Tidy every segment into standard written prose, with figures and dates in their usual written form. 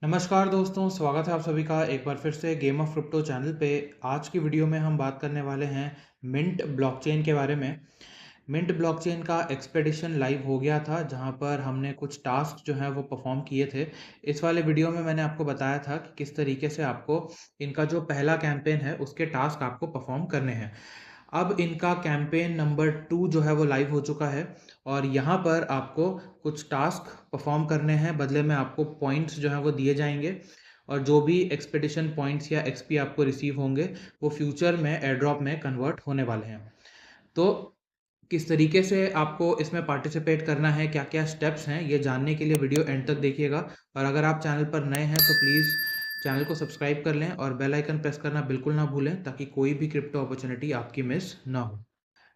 नमस्कार दोस्तों, स्वागत है आप सभी का एक बार फिर से गेम ऑफ क्रिप्टो चैनल पे। आज की वीडियो में हम बात करने वाले हैं मिंट ब्लॉकचेन के बारे में। मिंट ब्लॉकचेन का एक्सपेडिशन लाइव हो गया था, जहां पर हमने कुछ टास्क जो हैं वो परफॉर्म किए थे। इस वाले वीडियो में मैंने आपको बताया था कि किस तरीके से आपको इनका जो पहला कैंपेन है उसके टास्क आपको परफॉर्म करने हैं। अब इनका कैंपेन नंबर 2 जो है वो लाइव हो चुका है और यहाँ पर आपको कुछ टास्क परफॉर्म करने हैं, बदले में आपको पॉइंट्स जो हैं वो दिए जाएंगे और जो भी एक्सपेडिशन पॉइंट्स या एक्सपी आपको रिसीव होंगे वो फ्यूचर में एयर ड्रॉप में कन्वर्ट होने वाले हैं। तो किस तरीके से आपको इसमें पार्टिसिपेट करना है, क्या क्या स्टेप्स हैं, ये जानने के लिए वीडियो एंड तक देखिएगा। और अगर आप चैनल पर नए हैं तो प्लीज़ चैनल को सब्सक्राइब कर लें और बेल आइकन प्रेस करना बिल्कुल ना भूलें, ताकि कोई भी क्रिप्टो अपॉर्चुनिटी आपकी मिस ना हो।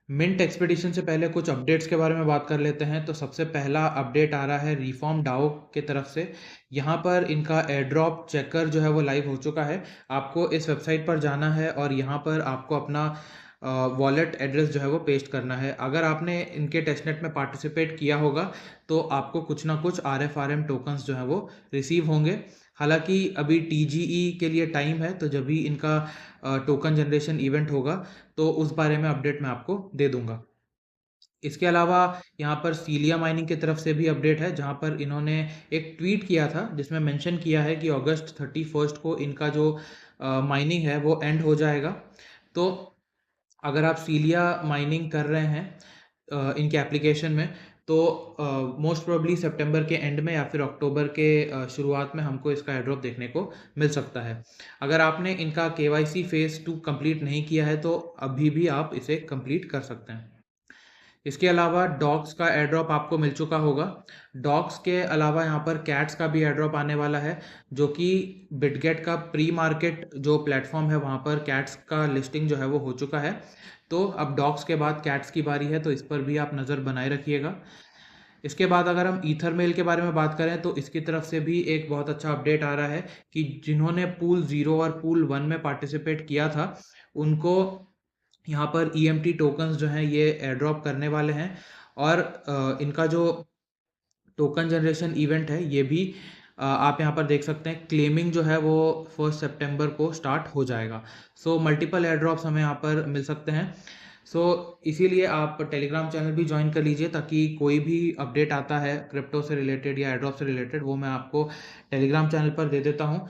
मिंट एक्सपीडिशन से पहले कुछ अपडेट्स के बारे में बात कर लेते हैं। तो सबसे पहला अपडेट आ रहा है रिफॉर्म डाओ के तरफ से। यहाँ पर इनका एयर ड्रॉप चेकर जो है वो लाइव हो चुका है। आपको इस वेबसाइट पर जाना है और यहाँ पर आपको अपना वॉलेट एड्रेस जो है वो पेस्ट करना है। अगर आपने इनके टेस्टनेट में पार्टिसिपेट किया होगा तो आपको कुछ ना कुछ RFRM टोकन्स जो है वो रिसीव होंगे। हालांकि अभी TGE के लिए टाइम है, तो जब भी इनका टोकन जनरेशन इवेंट होगा तो उस बारे में अपडेट मैं आपको दे दूंगा। इसके अलावा यहाँ पर सीलिया माइनिंग की तरफ से भी अपडेट है, जहाँ पर इन्होंने एक ट्वीट किया था जिसमें मेंशन किया है कि अगस्त 31 को इनका जो माइनिंग है वो एंड हो जाएगा। तो अगर आप सीलिया माइनिंग कर रहे हैं इनके एप्लीकेशन में, तो मोस्ट प्रोबेबली सितंबर के एंड में या फिर अक्टूबर के शुरुआत में हमको इसका एयर ड्रॉप देखने को मिल सकता है। अगर आपने इनका KYC फेज़ 2 कंप्लीट नहीं किया है तो अभी भी आप इसे कंप्लीट कर सकते हैं। इसके अलावा डॉग्स का एयर ड्रॉप आपको मिल चुका होगा। डॉग्स के अलावा यहाँ पर कैट्स का भी एयर ड्रॉप आने वाला है, जो कि बिटगेट का प्री मार्केट जो प्लेटफॉर्म है वहाँ पर कैट्स का लिस्टिंग जो है वो हो चुका है। तो अब डॉग्स के बाद कैट्स की बारी है, तो इस पर भी आप नज़र बनाए रखिएगा। इसके बाद अगर हम ईथर मेल के बारे में बात करें तो इसकी तरफ से भी एक बहुत अच्छा अपडेट आ रहा है कि जिन्होंने पूल 0 और पूल 1 में पार्टिसिपेट किया था उनको यहाँ पर EMT टोकन्स जो हैं ये एयर ड्रॉप करने वाले हैं। और इनका जो टोकन जनरेशन इवेंट है ये भी आप यहाँ पर देख सकते हैं। क्लेमिंग जो है वो 1 सितंबर को स्टार्ट हो जाएगा। सो मल्टीपल एयर ड्रॉप्स हमें यहाँ पर मिल सकते हैं। सो इसीलिए आप टेलीग्राम चैनल भी ज्वाइन कर लीजिए, ताकि कोई भी अपडेट आता है क्रिप्टो से रिलेटेड या एयर ड्रॉप से रिलेटेड वो मैं आपको टेलीग्राम चैनल पर दे देता हूँ।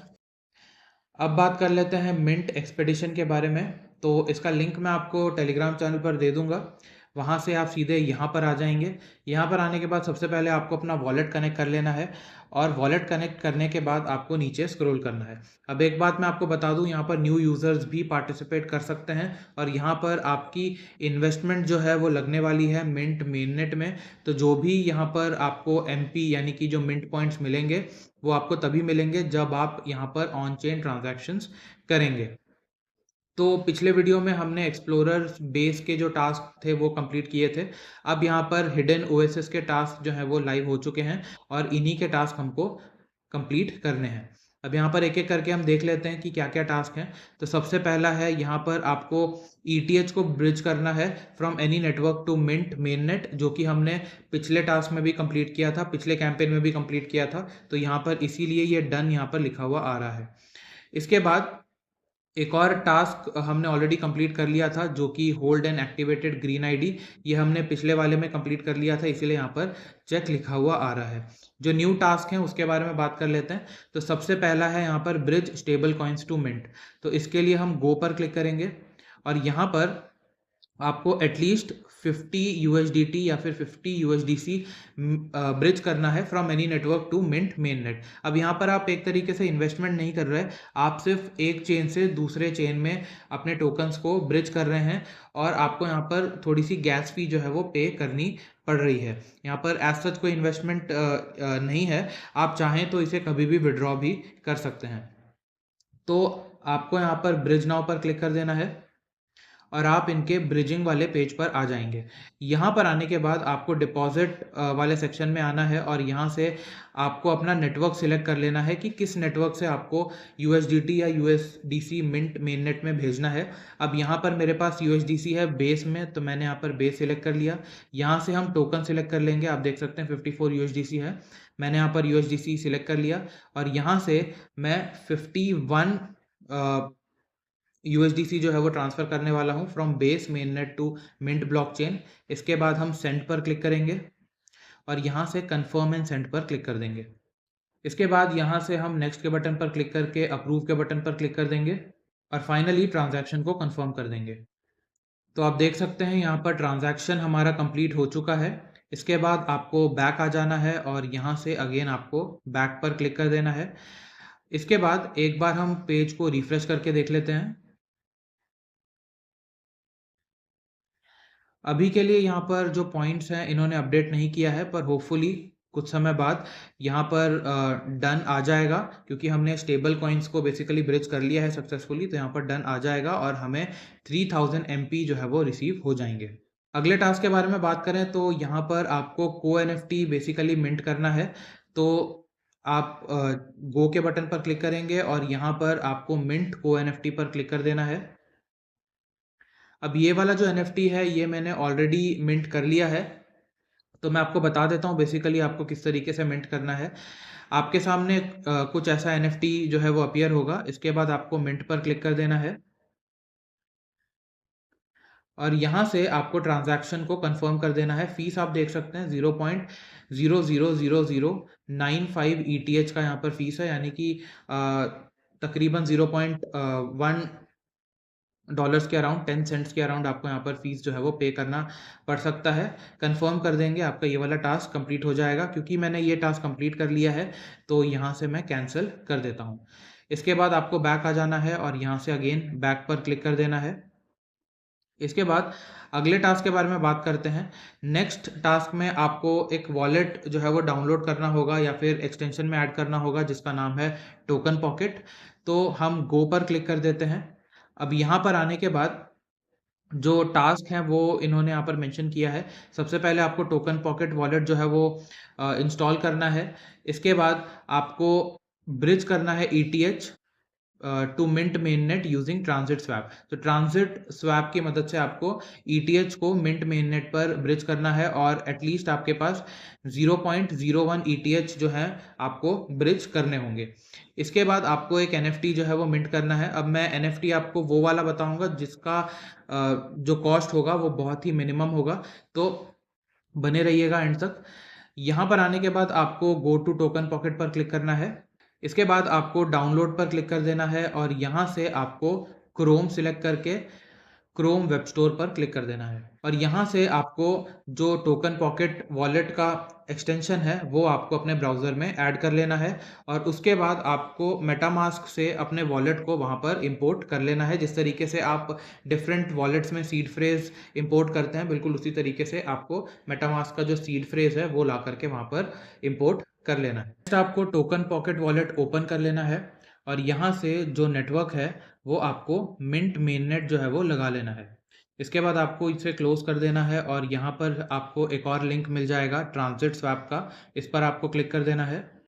अब बात कर लेते हैं मिंट एक्सपेडिशन के बारे में। तो इसका लिंक मैं आपको टेलीग्राम चैनल पर दे दूंगा, वहाँ से आप सीधे यहाँ पर आ जाएंगे। यहाँ पर आने के बाद सबसे पहले आपको अपना वॉलेट कनेक्ट कर लेना है और वॉलेट कनेक्ट करने के बाद आपको नीचे स्क्रॉल करना है। अब एक बात मैं आपको बता दूं, यहाँ पर न्यू यूज़र्स भी पार्टिसिपेट कर सकते हैं और यहाँ पर आपकी इन्वेस्टमेंट जो है वो लगने वाली है मिंट मेननेट में। तो जो भी यहाँ पर आपको MP यानी कि जो मिंट पॉइंट्स मिलेंगे वो आपको तभी मिलेंगे जब आप यहाँ पर ऑन चेन ट्रांजैक्शंस करेंगे। तो पिछले वीडियो में हमने एक्सप्लोरर बेस के जो टास्क थे वो कंप्लीट किए थे। अब यहाँ पर हिडन ओएसिस के टास्क जो हैं वो लाइव हो चुके हैं और इन्हीं के टास्क हमको कंप्लीट करने हैं। अब यहाँ पर एक एक करके हम देख लेते हैं कि क्या क्या टास्क हैं। तो सबसे पहला है, यहाँ पर आपको ETH को ब्रिज करना है from any network to Mint main net, जो कि हमने पिछले टास्क में भी कंप्लीट किया था, पिछले कैंपेन में भी कंप्लीट किया था। तो यहाँ पर इसीलिए ये डन यहाँ पर लिखा हुआ आ रहा है। इसके बाद एक और टास्क हमने ऑलरेडी कंप्लीट कर लिया था, जो कि hold and activated green ID. ये हमने पिछले वाले में कंप्लीट कर लिया था, इसीलिए यहाँ पर चेक लिखा हुआ आ रहा है। जो न्यू टास्क हैं उसके बारे में बात कर लेते हैं। तो सबसे पहला है यहाँ पर bridge stable coins to Mint. तो इसके लिए हम गो पर क्लिक करेंगे और यहाँ पर आपको एटलीस्ट 50 USDT या फिर 50 USDC ब्रिज करना है from any network to Mint main net. अब यहाँ पर आप एक तरीके से इन्वेस्टमेंट नहीं कर रहे, आप सिर्फ एक चेन से दूसरे चेन में अपने टोकन्स को ब्रिज कर रहे हैं और आपको यहाँ पर थोड़ी सी गैस फी जो है वो पे करनी पड़ रही है। यहाँ पर एज सच कोई इन्वेस्टमेंट नहीं है, आप चाहें तो इसे कभी भी विड्रॉ भी कर सकते हैं। तो आपको यहाँ पर ब्रिज नाउ पर क्लिक कर देना है और आप इनके ब्रिजिंग वाले पेज पर आ जाएंगे। यहाँ पर आने के बाद आपको डिपॉजिट वाले सेक्शन में आना है और यहाँ से आपको अपना नेटवर्क सिलेक्ट कर लेना है कि किस नेटवर्क से आपको USDT या USDC मिंट मेन नेट में भेजना है। अब यहाँ पर मेरे पास USDC है बेस में, तो मैंने यहाँ पर बेस सिलेक्ट कर लिया। यहाँ से हम टोकन सिलेक्ट कर लेंगे, आप देख सकते हैं 54 USDC है। मैंने यहाँ पर USDC सिलेक्ट कर लिया और यहाँ से मैं 51 USDC जो है वो ट्रांसफ़र करने वाला हूँ from Base mainnet to Mint blockchain. इसके बाद हम सेंड पर क्लिक करेंगे और यहाँ से कन्फर्म एंड सेंड पर क्लिक कर देंगे। इसके बाद यहाँ से हम नेक्स्ट के बटन पर क्लिक करके अप्रूव के बटन पर क्लिक कर देंगे और फाइनली ट्रांजैक्शन को कंफर्म कर देंगे। तो आप देख सकते हैं यहाँ पर ट्रांजैक्शन हमारा कंप्लीट हो चुका है। इसके बाद आपको बैक आ जाना है और यहाँ से अगेन आपको बैक पर क्लिक कर देना है। इसके बाद एक बार हम पेज को रिफ्रेश करके देख लेते हैं। अभी के लिए यहाँ पर जो पॉइंट्स हैं इन्होंने अपडेट नहीं किया है, पर होपफुली कुछ समय बाद यहाँ पर डन आ जाएगा, क्योंकि हमने स्टेबल कॉइन्स को बेसिकली ब्रिज कर लिया है सक्सेसफुली। तो यहाँ पर डन आ जाएगा और हमें 3000 MP जो है वो रिसीव हो जाएंगे। अगले टास्क के बारे में बात करें तो यहाँ पर आपको को NFT बेसिकली मिंट करना है। तो आप गो के बटन पर क्लिक करेंगे और यहाँ पर आपको मिंट को NFT पर क्लिक कर देना है। अब ये वाला जो NFT है ये मैंने ऑलरेडी मिंट कर लिया है, तो मैं आपको बता देता हूँ बेसिकली आपको किस तरीके से मिंट करना है। आपके सामने कुछ ऐसा NFT जो है वो अपीयर होगा। इसके बाद आपको मिंट पर क्लिक कर देना है और यहाँ से आपको ट्रांजैक्शन को कंफर्म कर देना है। फीस आप देख सकते हैं 0.0000095 ETH का यहाँ पर फीस है, यानी कि तकरीबन 0.1 डॉलर्स के अराउंड 10 सेंट्स के अराउंड आपको यहाँ पर फीस जो है वो पे करना पड़ सकता है। कंफर्म कर देंगे, आपका ये वाला टास्क कंप्लीट हो जाएगा। क्योंकि मैंने ये टास्क कंप्लीट कर लिया है तो यहाँ से मैं कैंसिल कर देता हूँ। इसके बाद आपको बैक आ जाना है और यहाँ से अगेन बैक पर क्लिक कर देना है। इसके बाद अगले टास्क के बारे में बात करते हैं। नेक्स्ट टास्क में आपको एक वॉलेट जो है वो डाउनलोड करना होगा या फिर एक्सटेंशन में ऐड करना होगा जिसका नाम है टोकन पॉकेट। तो हम गो पर क्लिक कर देते हैं। अब यहाँ पर आने के बाद जो टास्क हैं वो इन्होंने यहाँ पर मेंशन किया है। सबसे पहले आपको टोकन पॉकेट वॉलेट जो है वो इंस्टॉल करना है। इसके बाद आपको ब्रिज करना है ETH to Mint mainnet using Transit Swap. तो ट्रांजिट स्वैप की मदद से आपको ETH को मिंट मेननेट पर ब्रिज करना है और एटलीस्ट आपके पास 0.01 ETH जो है आपको ब्रिज करने होंगे। इसके बाद आपको एक NFT जो है वो मिंट करना है। अब मैं NFT आपको वो वाला बताऊंगा जिसका जो कॉस्ट होगा वो बहुत ही मिनिमम होगा, तो बने रहिएगा एंड तक। यहाँ पर आने के बाद आपको गो टू टोकन पॉकेट पर क्लिक करना है। इसके बाद आपको डाउनलोड पर क्लिक कर देना है और यहाँ से आपको क्रोम सिलेक्ट करके क्रोम वेब स्टोर पर क्लिक कर देना है और यहाँ से आपको जो टोकन पॉकेट वॉलेट का एक्सटेंशन है वो आपको अपने ब्राउज़र में ऐड कर लेना है और उसके बाद आपको मेटामास्क से अपने वॉलेट को वहाँ पर इंपोर्ट कर लेना है। जिस तरीके से आप डिफरेंट वॉलेट्स में सीड फ्रेज इंपोर्ट करते हैं, बिल्कुल उसी तरीके से आपको मेटामास्क का जो सीड फ्रेज है वो ला करके वहाँ पर इंपोर्ट कर लेना है। नेक्स्ट आपको टोकन पॉकेट वॉलेट ओपन कर लेना है और यहाँ से जो नेटवर्क है वो आपको मिंट मेननेट जो है वो लगा लेना है। इसके बाद आपको इसे क्लोज कर देना है और यहाँ पर आपको एक और लिंक मिल जाएगा ट्रांजिट स्वैप का, इस पर आपको क्लिक कर देना है।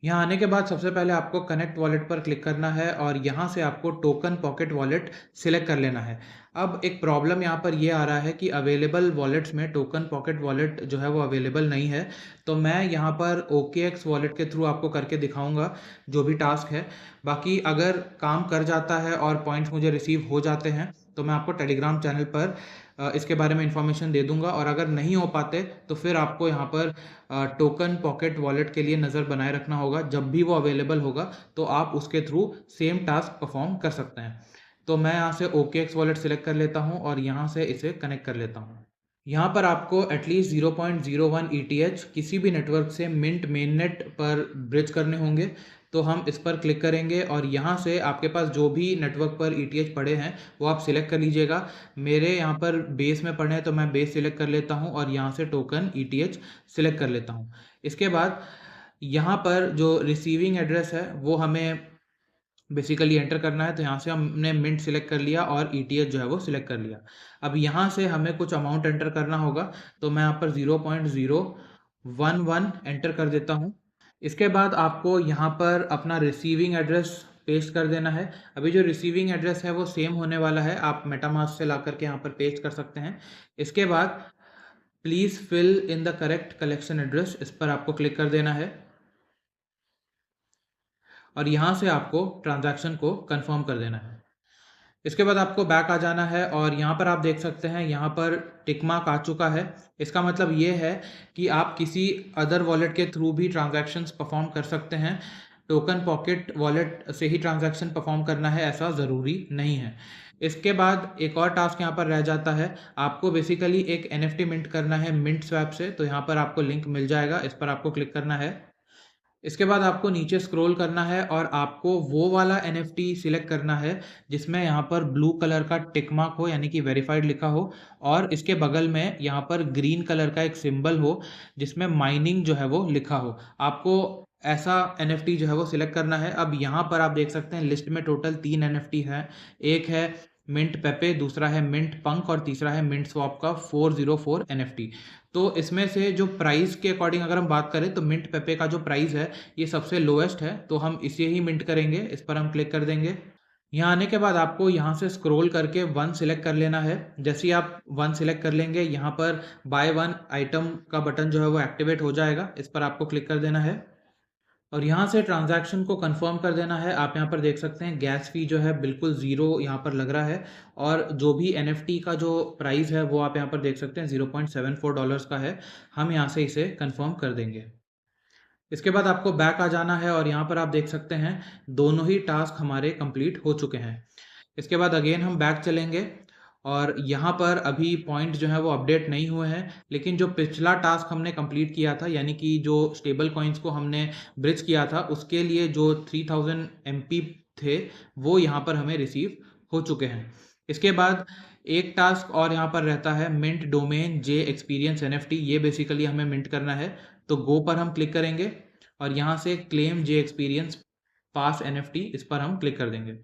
यहाँ आने के बाद सबसे पहले आपको कनेक्ट वॉलेट पर क्लिक करना है और यहाँ से आपको टोकन पॉकेट वॉलेट सिलेक्ट कर लेना है। अब एक प्रॉब्लम यहाँ पर ये आ रहा है कि अवेलेबल वॉलेट्स में टोकन पॉकेट वॉलेट जो है वो अवेलेबल नहीं है। तो मैं यहाँ पर OKX वॉलेट के थ्रू आपको करके दिखाऊंगा जो भी टास्क है। बाकी अगर काम कर जाता है और पॉइंट्स मुझे रिसीव हो जाते हैं तो मैं आपको टेलीग्राम चैनल पर इसके बारे में इंफॉर्मेशन दे दूंगा, और अगर नहीं हो पाते तो फिर आपको यहाँ पर टोकन पॉकेट वॉलेट के लिए नज़र बनाए रखना होगा। जब भी वो अवेलेबल होगा तो आप उसके थ्रू सेम टास्क परफॉर्म कर सकते हैं। तो मैं यहाँ से OKX वॉलेट सिलेक्ट कर लेता हूँ और यहाँ से इसे कनेक्ट कर लेता हूँ। यहाँ पर आपको एटलीस्ट 0.01 ETH किसी भी नेटवर्क से मिंट मेननेट पर ब्रिज करने होंगे। तो हम इस पर क्लिक करेंगे और यहाँ से आपके पास जो भी नेटवर्क पर ETH पड़े हैं वो आप सिलेक्ट कर लीजिएगा। मेरे यहाँ पर बेस में पड़े हैं तो मैं बेस सिलेक्ट कर लेता हूँ और यहाँ से टोकन ETH सिलेक्ट कर लेता हूँ। इसके बाद यहाँ पर जो रिसीविंग एड्रेस है वो हमें बेसिकली एंटर करना है। तो यहाँ से हमने मिंट सिलेक्ट कर लिया और ETH जो है वो सिलेक्ट कर लिया। अब यहाँ से हमें कुछ अमाउंट एंटर करना होगा, तो मैं यहाँ पर 0.011 एंटर कर देता हूँ। इसके बाद आपको यहाँ पर अपना रिसीविंग एड्रेस पेस्ट कर देना है। अभी जो रिसीविंग एड्रेस है वो सेम होने वाला है, आप मेटामास्क से ला करके यहाँ पर पेस्ट कर सकते हैं। इसके बाद please fill in the correct collection address, इस पर आपको क्लिक कर देना है। और यहाँ से आपको ट्रांजैक्शन को कंफर्म कर देना है। इसके बाद आपको बैक आ जाना है और यहाँ पर आप देख सकते हैं, यहाँ पर टिक मार्क आ चुका है। इसका मतलब ये है कि आप किसी अदर वॉलेट के थ्रू भी ट्रांजैक्शंस परफॉर्म कर सकते हैं। टोकन पॉकेट वॉलेट से ही ट्रांजैक्शन परफॉर्म करना है ऐसा ज़रूरी नहीं है। इसके बाद एक और टास्क यहाँ पर रह जाता है, आपको बेसिकली एक NFT मिंट करना है मिंट स्वैप से। तो यहाँ पर आपको लिंक मिल जाएगा, इस पर आपको क्लिक करना है। इसके बाद आपको नीचे स्क्रॉल करना है और आपको वो वाला NFT सिलेक्ट करना है जिसमें यहाँ पर ब्लू कलर का टिक मार्क हो, यानी कि वेरीफाइड लिखा हो, और इसके बगल में यहाँ पर ग्रीन कलर का एक सिंबल हो जिसमें माइनिंग जो है वो लिखा हो। आपको ऐसा NFT जो है वो सिलेक्ट करना है। अब यहाँ पर आप देख सकते हैं लिस्ट में टोटल 3 NFT है। एक है मिंट पेपे, दूसरा है मिंट पंक और तीसरा है मिंट स्वैप का 404 NFT। तो इसमें से जो प्राइस के अकॉर्डिंग अगर हम बात करें तो मिंट पेपे का जो प्राइस है ये सबसे लोएस्ट है, तो हम इसे ही मिंट करेंगे। इस पर हम क्लिक कर देंगे। यहाँ आने के बाद आपको यहाँ से स्क्रॉल करके वन सिलेक्ट कर लेना है। जैसे ही आप वन सिलेक्ट कर लेंगे, यहाँ पर बाय वन आइटम का बटन जो है वो एक्टिवेट हो जाएगा, इस पर आपको क्लिक कर देना है और यहाँ से ट्रांजैक्शन को कंफर्म कर देना है। आप यहाँ पर देख सकते हैं गैस फी जो है बिल्कुल ज़ीरो यहाँ पर लग रहा है, और जो भी NFT का जो प्राइस है वो आप यहाँ पर देख सकते हैं $0.74 का है। हम यहाँ से इसे कंफर्म कर देंगे। इसके बाद आपको बैक आ जाना है और यहाँ पर आप देख सकते हैं दोनों ही टास्क हमारे कंप्लीट हो चुके हैं। इसके बाद अगेन हम बैक चलेंगे और यहाँ पर अभी पॉइंट जो है वो अपडेट नहीं हुए हैं, लेकिन जो पिछला टास्क हमने कंप्लीट किया था, यानी कि जो स्टेबल कॉइन्स को हमने ब्रिज किया था, उसके लिए जो 3000 MP थे वो यहाँ पर हमें रिसीव हो चुके हैं। इसके बाद एक टास्क और यहाँ पर रहता है मिंट डोमेन जे एक्सपीरियंस NFT। ये बेसिकली हमें मिंट करना है, तो गो पर हम क्लिक करेंगे और यहाँ से क्लेम जे एक्सपीरियंस पास NFT, इस पर हम क्लिक कर देंगे।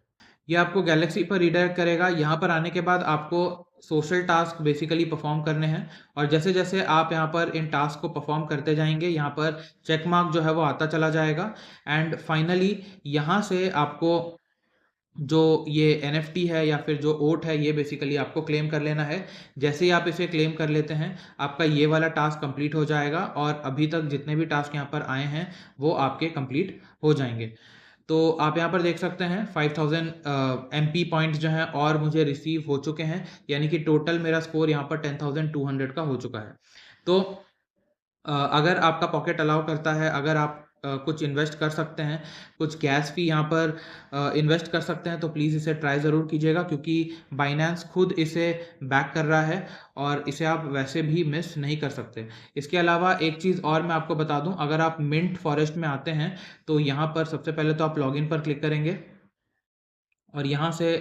ये आपको गैलेक्सी पर रिडायरेक्ट करेगा। यहाँ पर आने के बाद आपको सोशल टास्क बेसिकली परफॉर्म करने हैं और जैसे जैसे आप यहाँ पर इन टास्क को परफॉर्म करते जाएंगे, यहाँ पर चेक मार्क जो है वो आता चला जाएगा। एंड फाइनली यहाँ से आपको जो ये NFT है या फिर जो ओट है, ये बेसिकली आपको क्लेम कर लेना है। जैसे ही आप इसे क्लेम कर लेते हैं, आपका ये वाला टास्क कंप्लीट हो जाएगा और अभी तक जितने भी टास्क यहाँ पर आए हैं वो आपके कंप्लीट हो जाएंगे। तो आप यहाँ पर देख सकते हैं 5000 MP पॉइंट्स जो हैं और मुझे रिसीव हो चुके हैं, यानी कि टोटल मेरा स्कोर यहाँ पर 10,200 का हो चुका है। तो अगर आपका पॉकेट अलाउ करता है, अगर आप कुछ इन्वेस्ट कर सकते हैं, कुछ गैस फी यहाँ पर इन्वेस्ट कर सकते हैं, तो प्लीज़ इसे ट्राई ज़रूर कीजिएगा, क्योंकि बाइनेंस खुद इसे बैक कर रहा है और इसे आप वैसे भी मिस नहीं कर सकते। इसके अलावा एक चीज़ और मैं आपको बता दूं, अगर आप मिंट फॉरेस्ट में आते हैं तो यहाँ पर सबसे पहले तो आप लॉगिन पर क्लिक करेंगे और यहाँ से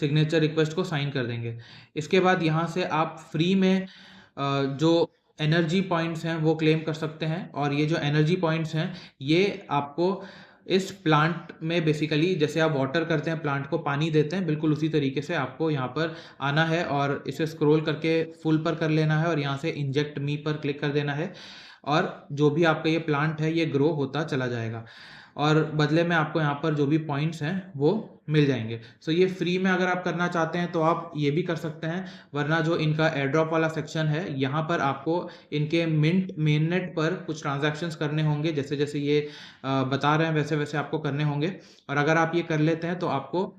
सिग्नेचर रिक्वेस्ट को साइन कर देंगे। इसके बाद यहाँ से आप फ्री में जो एनर्जी पॉइंट्स हैं वो क्लेम कर सकते हैं, और ये जो एनर्जी पॉइंट्स हैं ये आपको इस प्लांट में बेसिकली, जैसे आप वाटर करते हैं, प्लांट को पानी देते हैं, बिल्कुल उसी तरीके से आपको यहाँ पर आना है और इसे स्क्रॉल करके फुल पर कर लेना है और यहाँ से इंजेक्ट मी पर क्लिक कर देना है और जो भी आपका ये प्लांट है ये ग्रो होता चला जाएगा और बदले में आपको यहाँ पर जो भी पॉइंट्स हैं वो मिल जाएंगे। सो ये फ्री में अगर आप करना चाहते हैं तो आप ये भी कर सकते हैं, वरना जो इनका एयर ड्रॉप वाला सेक्शन है यहाँ पर आपको इनके मिंट मेननेट पर कुछ ट्रांजैक्शंस करने होंगे। जैसे जैसे ये बता रहे हैं वैसे वैसे आपको करने होंगे, और अगर आप ये कर लेते हैं तो आपको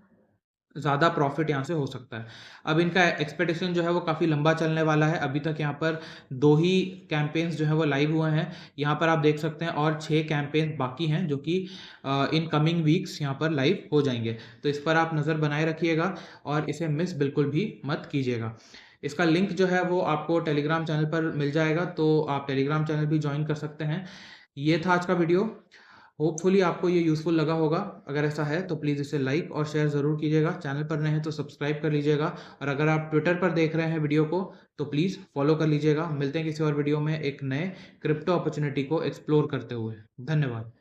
ज़्यादा प्रॉफिट यहाँ से हो सकता है। अब इनका एक्सपेक्टेशन जो है वो काफ़ी लंबा चलने वाला है। अभी तक यहाँ पर 2 ही कैंपेन्स जो है वो लाइव हुए हैं। यहाँ पर आप देख सकते हैं और 6 कैंपेन्स बाकी हैं जो कि इन कमिंग वीक्स यहाँ पर लाइव हो जाएंगे। तो इस पर आप नज़र बनाए रखिएगा और इसे मिस बिल्कुल भी मत कीजिएगा। इसका लिंक जो है वो आपको टेलीग्राम चैनल पर मिल जाएगा, तो आप टेलीग्राम चैनल भी ज्वाइन कर सकते हैं। ये था आज का वीडियो। होपफुली आपको ये यूज़फुल लगा होगा। अगर ऐसा है तो प्लीज़ इसे लाइक और शेयर ज़रूर कीजिएगा। चैनल पर नए हैं तो सब्सक्राइब कर लीजिएगा, और अगर आप ट्विटर पर देख रहे हैं वीडियो को तो प्लीज़ फॉलो कर लीजिएगा। मिलते हैं किसी और वीडियो में एक नए क्रिप्टो अपॉर्चुनिटी को एक्सप्लोर करते हुए। धन्यवाद।